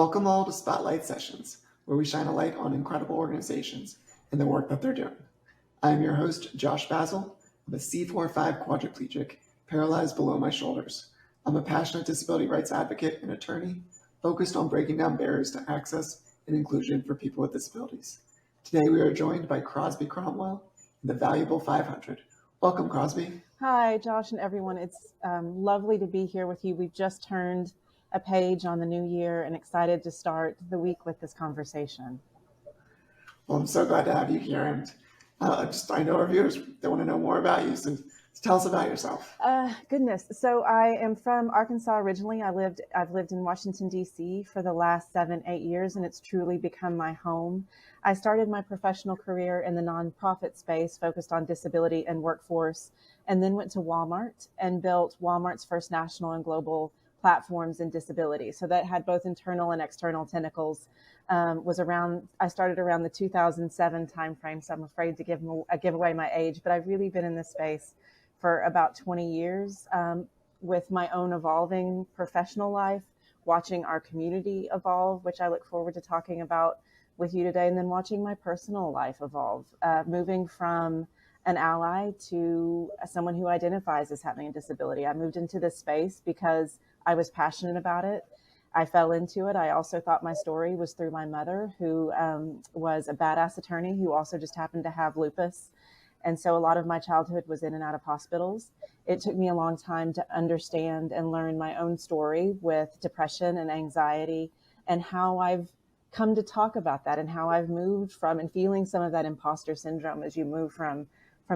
Welcome all to Spotlight Sessions, where we shine a light on incredible organizations and the work that they're doing. I'm your host, Josh Basil. I'm a C4-5 quadriplegic, paralyzed below my shoulders. I'm a passionate disability rights advocate and attorney focused on breaking down barriers to access and inclusion for people with disabilities. Today we are joined by Crosby Cromwell and the valuable 500. Welcome, Crosby. Hi, Josh and everyone. It's lovely to be here with you. We've just turned a page on the new year and excited to start the week with this conversation. Well, I'm so glad to have you here. And I know our viewers, they want to know more about you. So tell us about yourself. Goodness. So I am from Arkansas originally. I've lived in Washington, D.C. for the last 7-8 years, and it's truly become my home. I started my professional career in the nonprofit space focused on disability and workforce, and then went to Walmart and built Walmart's first national and global platforms in disability. So that had both internal and external tentacles. I started around the 2007 timeframe, so I'm afraid to give away my age, but I've really been in this space for about 20 years with my own evolving professional life, watching our community evolve, which I look forward to talking about with you today, and then watching my personal life evolve, moving from an ally to someone who identifies as having a disability. I moved into this space because I was passionate about it. I fell into it. I also thought my story was through my mother, who was a badass attorney who also just happened to have lupus. And so a lot of my childhood was in and out of hospitals. It took me a long time to understand and learn my own story with depression and anxiety, and how I've come to talk about that, and how I've moved from, and feeling some of that imposter syndrome as you move from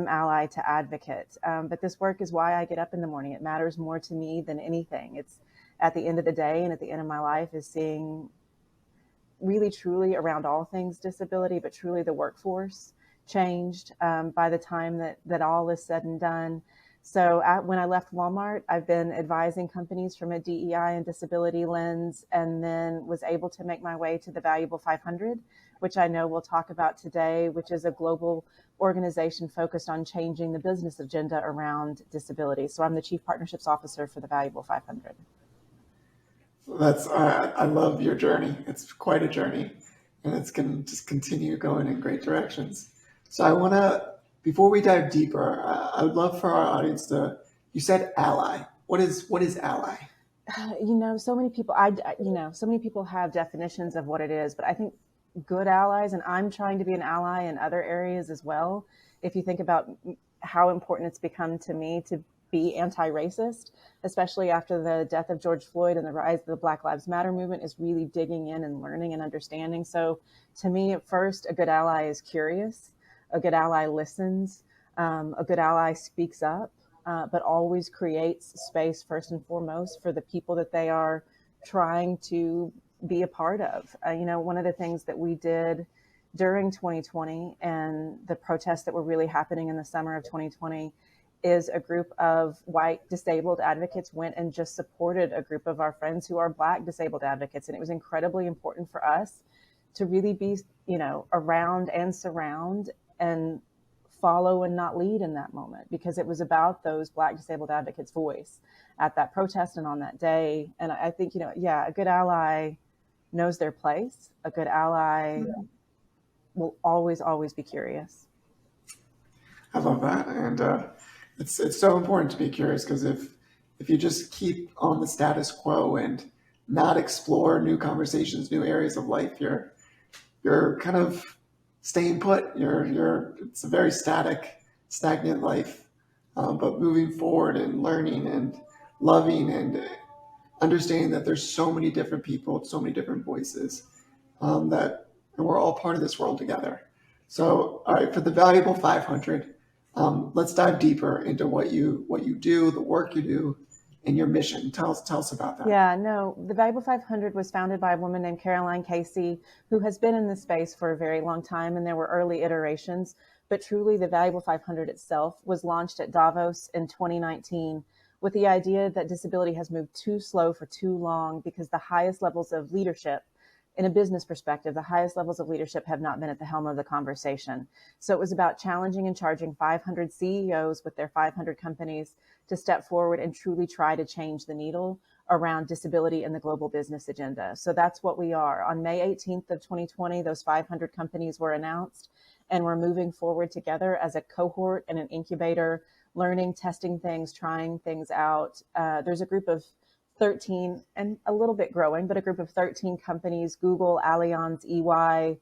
ally to advocate. But this work is why I get up in the morning. It matters more to me than anything. It's at the end of the day and at the end of my life is seeing really truly around all things disability, but truly the workforce changed by the time that all is said and done. So when I left Walmart, I've been advising companies from a DEI and disability lens, and then was able to make my way to the Valuable 500, which I know we'll talk about today, which is a global organization focused on changing the business agenda around disability. So I'm the Chief Partnerships Officer for the Valuable 500. I love your journey. It's quite a journey, and it's going to just continue going in great directions. So I want to, before we dive deeper, I would love for our audience to, you said ally. What is ally? So many people have definitions of what it is, but I think good allies, and I'm trying to be an ally in other areas as well. If you think about how important it's become to me to be anti-racist, especially after the death of George Floyd and the rise of the Black Lives Matter movement, is really digging in and learning and understanding. So to me, at first, a good ally is curious, a good ally listens, a good ally speaks up, but always creates space first and foremost for the people that they are trying to be a part of. One of the things that we did during 2020 and the protests that were really happening in the summer of 2020 is a group of white disabled advocates went and just supported a group of our friends who are Black disabled advocates. And it was incredibly important for us to really be, around and surround and follow and not lead in that moment, because it was about those Black disabled advocates' voice at that protest and on that day. And I think, a good ally knows their place. A good ally will always, always be curious. I love that. And it's so important to be curious, because if you just keep on the status quo and not explore new conversations, new areas of life, you're kind of staying put. It's a very stagnant life. But moving forward and learning and loving and understanding that there's so many different people, so many different voices, and we're all part of this world together. So, all right, for the Valuable 500, let's dive deeper into what you do, the work you do, and your mission. Tell us about that. Yeah, no, the Valuable 500 was founded by a woman named Caroline Casey, who has been in this space for a very long time, and there were early iterations. But truly, the Valuable 500 itself was launched at Davos in 2019 with the idea that disability has moved too slow for too long, because the highest levels of leadership, in a business perspective, the highest levels of leadership have not been at the helm of the conversation. So it was about challenging and charging 500 CEOs with their 500 companies to step forward and truly try to change the needle around disability and the global business agenda. So that's what we are. On May 18th of 2020, those 500 companies were announced, and we're moving forward together as a cohort and an incubator, learning, testing things, trying things out. There's a group of 13 and a little bit growing, but a group of 13 companies, Google, Allianz, EY,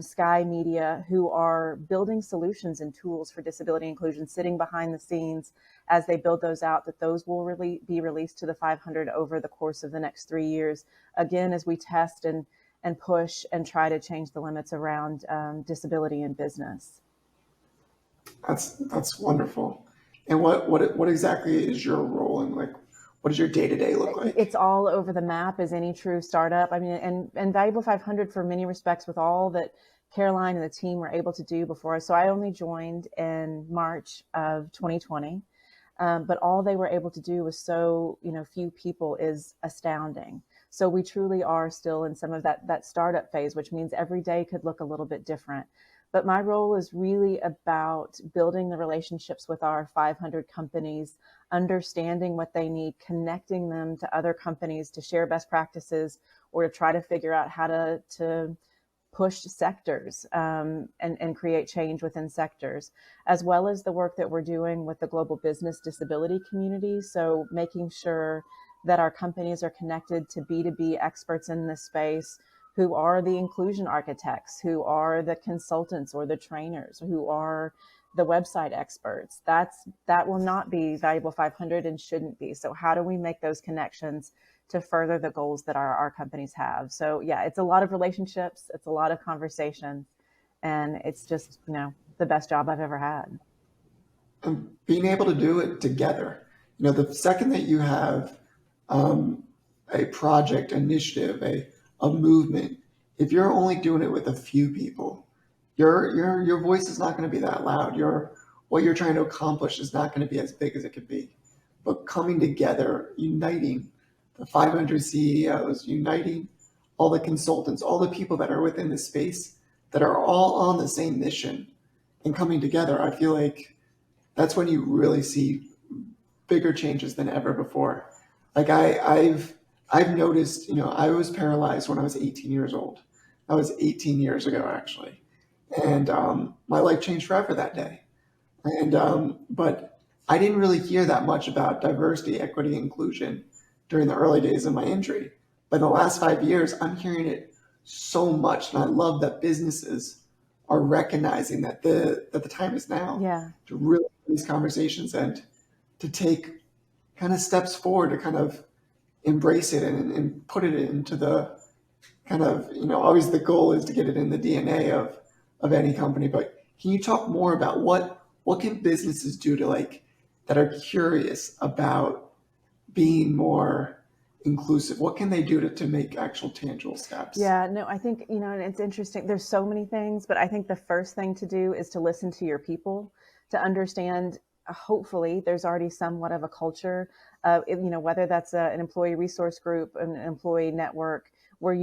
Sky Media, who are building solutions and tools for disability inclusion, sitting behind the scenes as they build those out, that those will really be released to the 500 over the course of the next 3 years. Again, as we test and push and try to change the limits around disability in business. That's wonderful. And what exactly is your role, and like, what does your day-to-day look like? It's all over the map as any true startup. I mean, and Valuable 500 for many respects, with all that Caroline and the team were able to do before us. So I only joined in March of 2020, but all they were able to do with so few people is astounding. So we truly are still in some of that startup phase, which means every day could look a little bit different. But my role is really about building the relationships with our 500 companies, understanding what they need, connecting them to other companies to share best practices, or to try to figure out how to push sectors and create change within sectors, as well as the work that we're doing with the global business disability community. So making sure that our companies are connected to B2B experts in this space, who are the inclusion architects, who are the consultants or the trainers, who are the website experts. That will not be Valuable 500 and shouldn't be. So how do we make those connections to further the goals that our companies have? So yeah, it's a lot of relationships, it's a lot of conversations, and it's just, the best job I've ever had. And being able to do it together. The second that you have a project, initiative, a movement, if you're only doing it with a few people, your voice is not going to be that loud. What you're trying to accomplish is not going to be as big as it could be. But coming together, uniting the 500 CEOs, uniting all the consultants, all the people that are within the space that are all on the same mission, and coming together, I feel like that's when you really see bigger changes than ever before. Like I've noticed, I was paralyzed when I was 18 years old. That was 18 years ago, actually. And my life changed forever that day. And but I didn't really hear that much about diversity, equity, inclusion during the early days of my injury. But in the last 5 years, I'm hearing it so much. And I love that businesses are recognizing that the time is now to really have these conversations and to take kind of steps forward to kind of embrace it and put it into the kind of, always the goal is to get it in the DNA of any company. But can you talk more about what can businesses do to that are curious about being more inclusive? What can they do to make actual tangible steps? Yeah, no, I think, it's interesting. There's so many things, but I think the first thing to do is to listen to your people, to understand. Hopefully there's already somewhat of a culture, whether that's an employee resource group, an employee network, where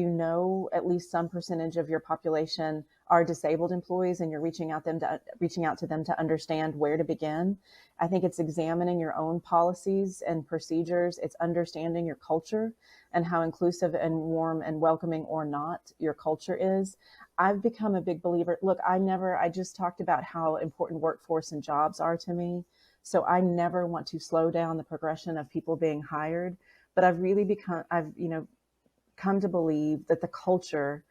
at least some percentage of your population are disabled employees, and you're reaching out to them to understand where to begin. I think it's examining your own policies and procedures. It's understanding your culture and how inclusive and warm and welcoming or not your culture is. I've become a big believer. Look, I just talked about how important workforce and jobs are to me. So I never want to slow down the progression of people being hired, but I've come to believe that the culture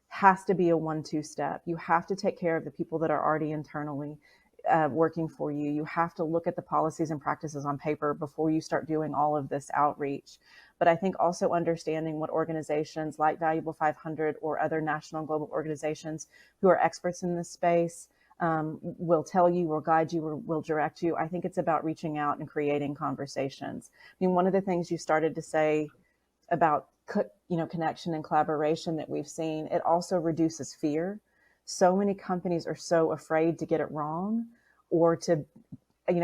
has to be a 1-2 step. You have to take care of the people that are already internally working for you. You have to look at the policies and practices on paper before you start doing all of this outreach. But I think also understanding what organizations like Valuable 500 or other national and global organizations who are experts in this space will tell you, will guide you, or will direct you. I think it's about reaching out and creating conversations. I mean, one of the things you started to say about connection and collaboration that we've seen, it also reduces fear. So many companies are so afraid to get it wrong, or to,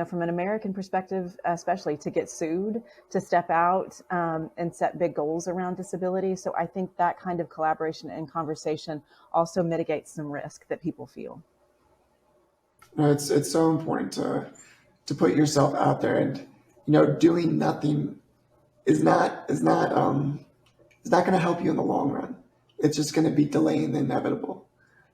from an American perspective, especially, to get sued, to step out and set big goals around disability. So I think that kind of collaboration and conversation also mitigates some risk that people feel. No, it's so important to put yourself out there, and doing nothing is not going to help you in the long run. It's just going to be delaying the inevitable.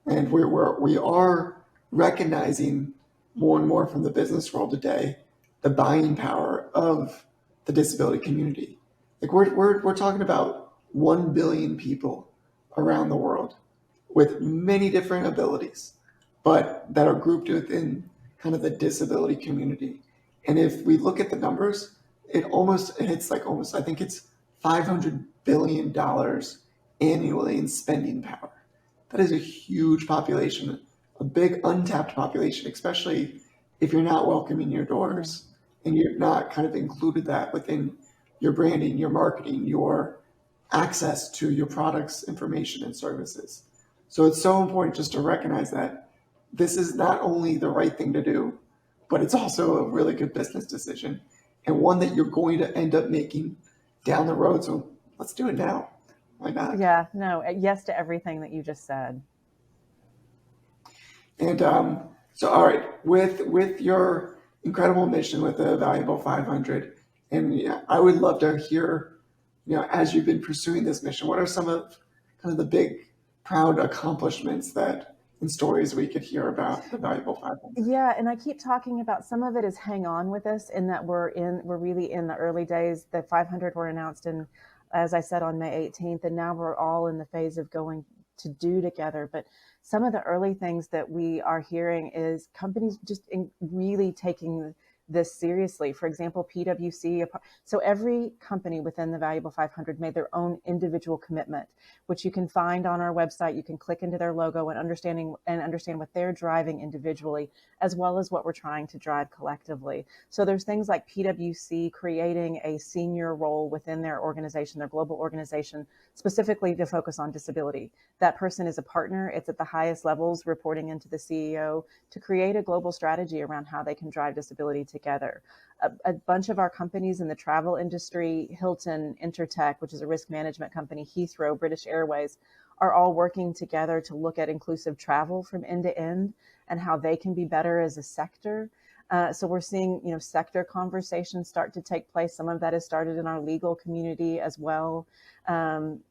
And we are recognizing more and more from the business world today the buying power of the disability community. Like we're talking about 1 billion people around the world with many different abilities, but that are grouped within kind of the disability community. And if we look at the numbers, it's like almost, I think it's $500 billion annually in spending power. That is a huge population, a big untapped population, especially if you're not welcoming your Yeah. doors and you're not kind of included that within your branding, your marketing, your access to your products, information, and services. So it's so important just to recognize that this is not only the right thing to do, but it's also a really good business decision and one that you're going to end up making down the road. So let's do it now. Why not? Yeah, no, yes to everything that you just said. And so, all right, with your incredible mission with the Valuable 500, and yeah, I would love to hear, as you've been pursuing this mission, what are some of kind of the big, proud accomplishments that and stories we could hear about the Valuable 500? Yeah, and I keep talking about some of it is hang on with us in that we're really in the early days. The 500 were announced in, as I said, on May 18th, and now we're all in the phase of going to do together. But some of the early things that we are hearing is companies just really taking this seriously. For example, PwC. So every company within the Valuable 500 made their own individual commitment, which you can find on our website. You can click into their logo and understand what they're driving individually, as well as what we're trying to drive collectively. So there's things like PwC creating a senior role within their organization, their global organization, specifically to focus on disability. That person is a partner. It's at the highest levels, reporting into the CEO, to create a global strategy around how they can drive disability together. A bunch of our companies in the travel industry, Hilton, Intertech, which is a risk management company, Heathrow, British Airways, are all working together to look at inclusive travel from end to end and how they can be better as a sector. So we're seeing, sector conversations start to take place. Some of that has started in our legal community as well.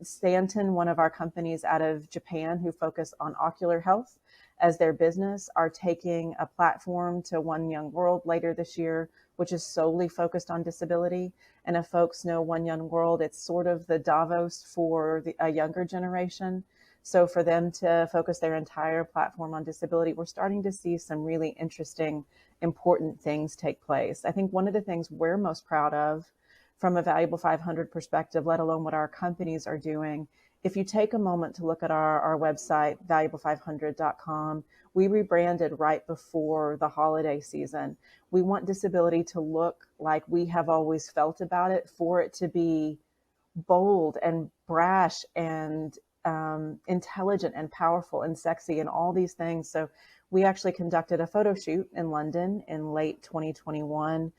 Stanton, one of our companies out of Japan who focus on ocular health as their business, are taking a platform to One Young World later this year, which is solely focused on disability. And if folks know One Young World, it's sort of the Davos for a younger generation. So for them to focus their entire platform on disability, we're starting to see some really interesting, important things take place. I think one of the things we're most proud of from a Valuable 500 perspective, let alone what our companies are doing, if you take a moment to look at our website, valuable500.com, we rebranded right before the holiday season. We want disability to look like we have always felt about it, for it to be bold and brash and intelligent and powerful and sexy and all these things. So we actually conducted a photo shoot in London in late 2021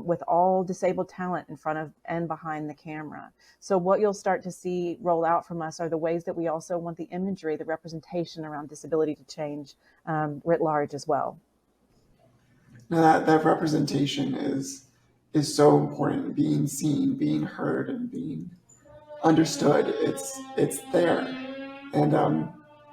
with all disabled talent in front of and behind the camera. So what you'll start to see roll out from us are the ways that we also want the imagery, the representation around disability to change writ large as well. Now that representation is so important. Being seen, being heard, and being understood. It's there. And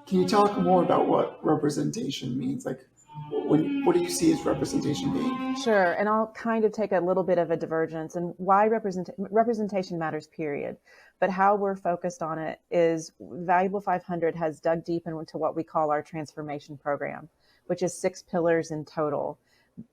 can you talk more about what representation means? Like, what do you see as representation being? Sure, and I'll kind of take a little bit of a divergence and why representation matters, period. But how we're focused on it is Valuable 500 has dug deep into what we call our transformation program, which is 6 pillars in total.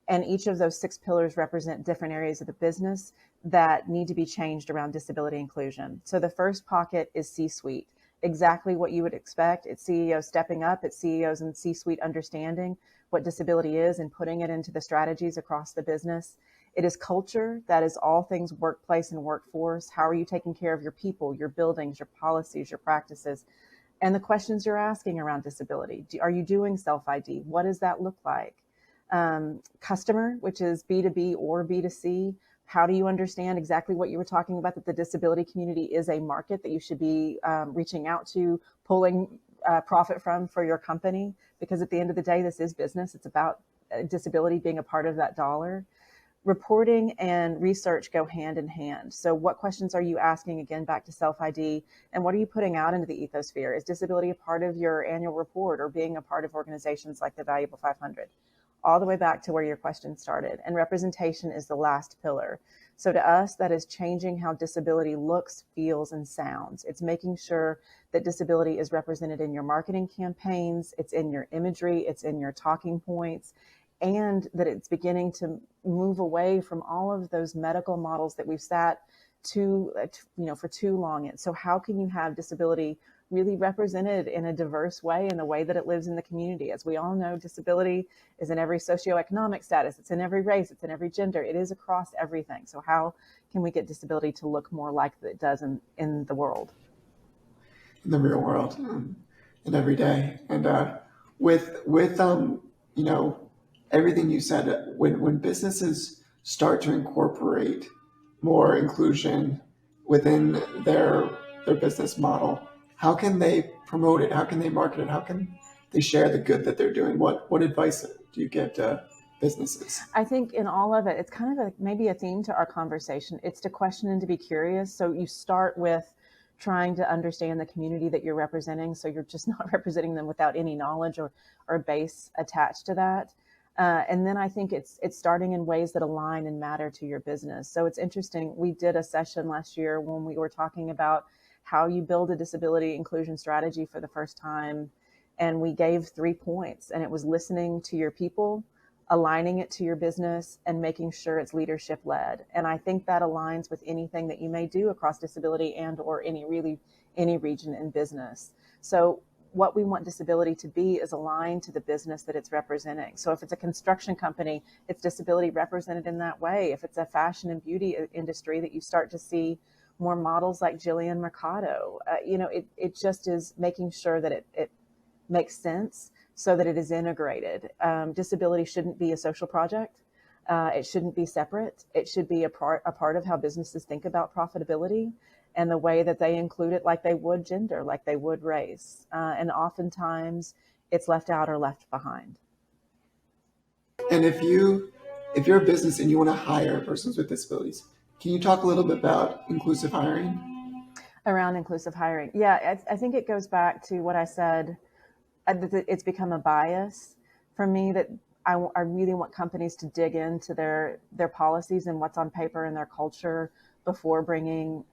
And each of those 6 pillars represent different areas of the business that need to be changed around disability inclusion. So the first pocket is C-suite, exactly what you would expect. It's CEOs stepping up, it's CEOs and C-suite understanding what disability is and putting it into the strategies across the business. It is culture, that is all things workplace and workforce. How are you taking care of your people, your buildings, your policies, your practices, and the questions you're asking around disability? Are you doing self-ID? What does that look like? Customer, which is B2B or B2C. How do you understand exactly what you were talking about, that the disability community is a market that you should be reaching out to, pulling profit from for your company? Because at the end of the day, this is business. It's about disability being a part of that dollar. reporting and research go hand in hand. So what questions are you asking, again, back to self-ID, and what are you putting out into the ethosphere? Is disability a part of your annual report or being a part of organizations like the Valuable 500? All the way back to where your question started. And representation is the last pillar. So to us, that is changing how disability looks, feels, and sounds. It's making sure that disability is represented in your marketing campaigns, it's in your imagery, it's in your talking points, and that it's beginning to move away from all of those medical models that we've sat for too long in. So how can you have disability really represented in a diverse way, in the way that it lives in the community? As we all know, disability is in every socioeconomic status, it's in every race, it's in every gender, it is across everything. So how can we get disability to look more like it does in the world? In the real world, and every day. And with you know, everything you said, when businesses start to incorporate more inclusion within their business model, how can they promote it? How can they market it? How can they share the good that they're doing? What advice do you give to businesses? I think in all of it, it's kind of maybe a theme to our conversation. It's to question and to be curious. So you start with trying to understand the community that you're representing. So you're just not representing them without any knowledge or base attached to that. And then I think it's starting in ways that align and matter to your business. So it's interesting. We did a session last year when we were talking about how you build a disability inclusion strategy for the first time. And we gave 3 points, and it was listening to your people, aligning it to your business, and making sure it's leadership led. And I think that aligns with anything that you may do across disability and or any region in business. So what we want disability to be is aligned to the business that it's representing. So if it's a construction company, it's disability represented in that way. If it's a fashion and beauty industry, that you start to see more models like Jillian Mercado, it just is making sure that it makes sense so that it is integrated. Disability shouldn't be a social project. It shouldn't be separate. It should be a part of how businesses think about profitability and the way that they include it, like they would gender, like they would race. And oftentimes it's left out or left behind. And if you're a business and you want to hire persons with disabilities, can you talk a little bit about inclusive hiring? Around inclusive hiring. Yeah, I think it goes back to what I said. It's become a bias for me that I really want companies to dig into their policies and what's on paper and their culture before bringing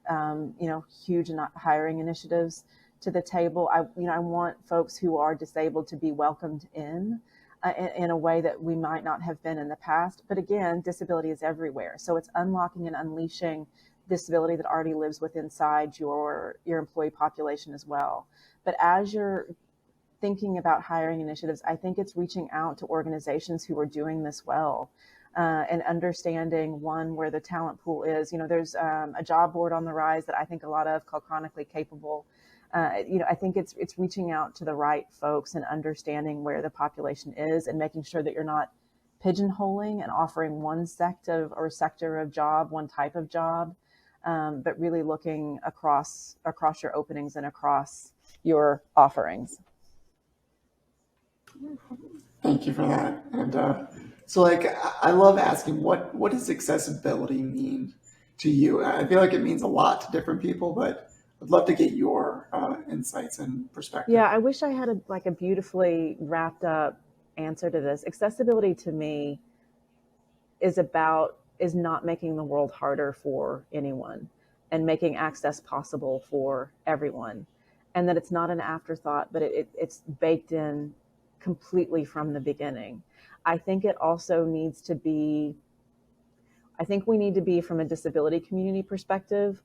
huge hiring initiatives to the table. I want folks who are disabled to be welcomed in a way that we might not have been in the past. But again, disability is everywhere, so it's unlocking and unleashing disability that already lives within inside your employee population as well. But as you're thinking about hiring initiatives, I think it's reaching out to organizations who are doing this well, and understanding, one, where the talent pool is. There's a job board on the rise that I think a lot of called Chronically Capable. I think it's reaching out to the right folks and understanding where the population is and making sure that you're not pigeonholing and offering one sector of job, one type of job, but really looking across your openings and across your offerings. Thank you for that. And so, I love asking, what does accessibility mean to you? I feel like it means a lot to different people, but I'd love to get your insights and perspective. Yeah, I wish I had a beautifully wrapped up answer to this. Accessibility to me is not making the world harder for anyone and making access possible for everyone. And that it's not an afterthought, but it's baked in completely from the beginning. I think it also needs to be, I think we need to be, from a disability community perspective,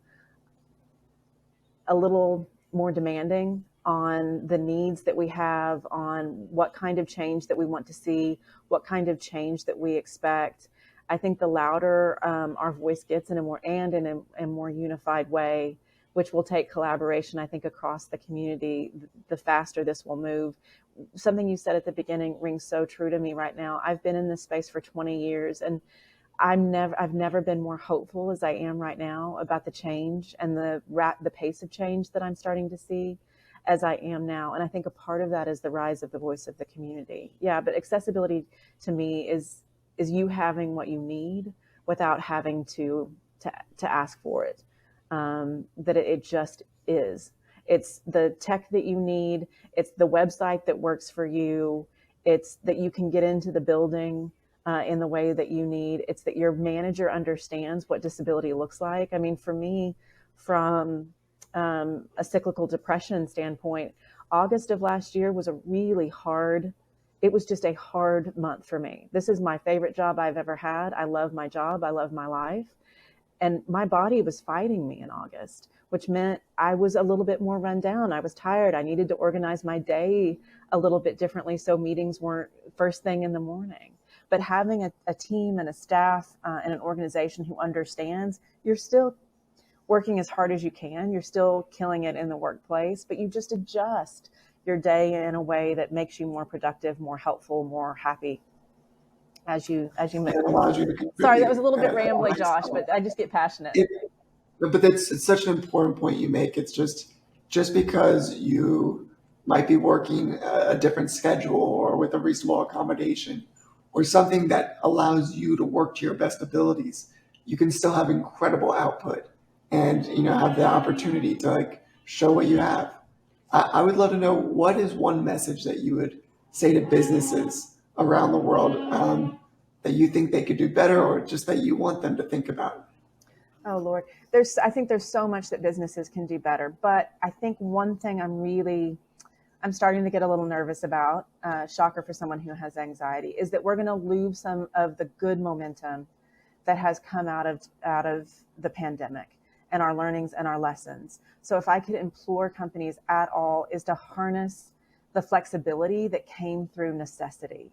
a little more demanding on the needs that we have, on what kind of change that we want to see, what kind of change that we expect. I think the louder our voice gets in a more unified way, which will take collaboration, I think, across the community, the faster this will move. Something you said at the beginning rings so true to me right now. I've been in this space for 20 years, and I've never been more hopeful as I am right now about the change and the pace of change that I'm starting to see as I am now. And I think a part of that is the rise of the voice of the community. Yeah, but accessibility to me is you having what you need without having to ask for it. That it just is. It's the tech that you need. It's the website that works for you. It's that you can get into the building in the way that you need. It's that your manager understands what disability looks like. I mean, for me, from a cyclical depression standpoint, August of last year was a really hard, it was just a hard month for me. This is my favorite job I've ever had. I love my job. I love my life. And my body was fighting me in August, which meant I was a little bit more run down. I was tired. I needed to organize my day a little bit differently so meetings weren't first thing in the morning. But having a team and a staff and an organization who understands, you're still working as hard as you can. You're still killing it in the workplace, but you just adjust your day in a way that makes you more productive, more helpful, more happy as you move. It allows you to contribute. Sorry, that was a little bit rambly, Josh, but I just get passionate. But it's such an important point you make. It's just because you might be working a different schedule or with a reasonable accommodation or something that allows you to work to your best abilities, you can still have incredible output and have the opportunity to like show what you have. I would love to know, what is one message that you would say to businesses around the world that you think they could do better, or just that you want them to think about? Oh Lord, I think there's so much that businesses can do better, but I think one thing I'm starting to get a little nervous about, shocker for someone who has anxiety, is that we're going to lose some of the good momentum that has come out of the pandemic and our learnings and our lessons. So if I could implore companies at all, is to harness the flexibility that came through necessity.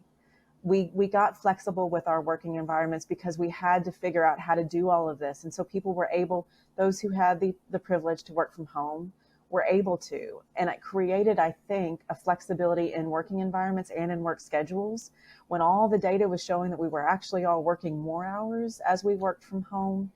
We got flexible with our working environments because we had to figure out how to do all of this. And so people were able, those who had the privilege to work from home were able to. And it created, I think, a flexibility in working environments and in work schedules. When all the data was showing that we were actually all working more hours as we worked from home,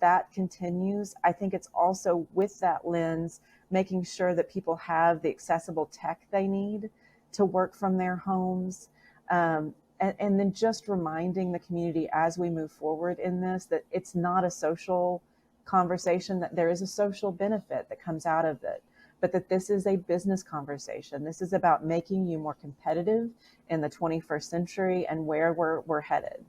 that continues. I think it's also with that lens, making sure that people have the accessible tech they need to work from their homes. And then just reminding the community as we move forward in this, that it's not a social conversation, that there is a social benefit that comes out of it, but that this is a business conversation. This is about making you more competitive in the 21st century and where we're headed.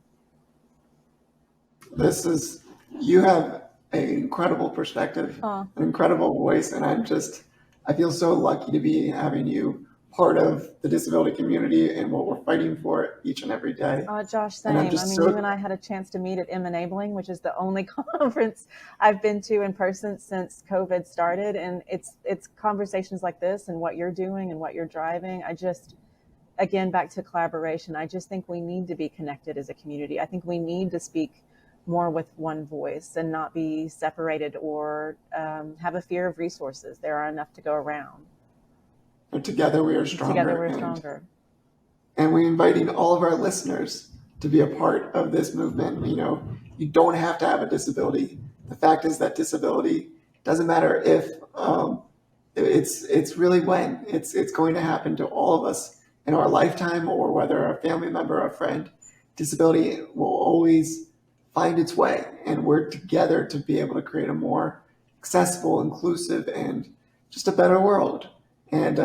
You have an incredible perspective, an incredible voice, and I feel so lucky to be having you part of the disability community and what we're fighting for each and every day. Josh, same. I mean, you and I had a chance to meet at Enabling, which is the only conference I've been to in person since COVID started. And it's conversations like this and what you're doing and what you're driving. Again, back to collaboration, I just think we need to be connected as a community. I think we need to speak more with one voice and not be separated or have a fear of resources. There are enough to go around. But together we are stronger. Together we're stronger. And we're inviting all of our listeners to be a part of this movement. You don't have to have a disability. The fact is that disability doesn't matter if it's really when. It's going to happen to all of us in our lifetime, or whether a family member or a friend. Disability will always find its way, and we're together to be able to create a more accessible, inclusive, and just a better world. And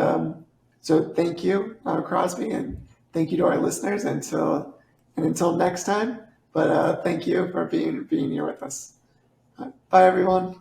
so thank you, Crosby, and thank you to our listeners until next time. But thank you for being here with us. Bye, everyone.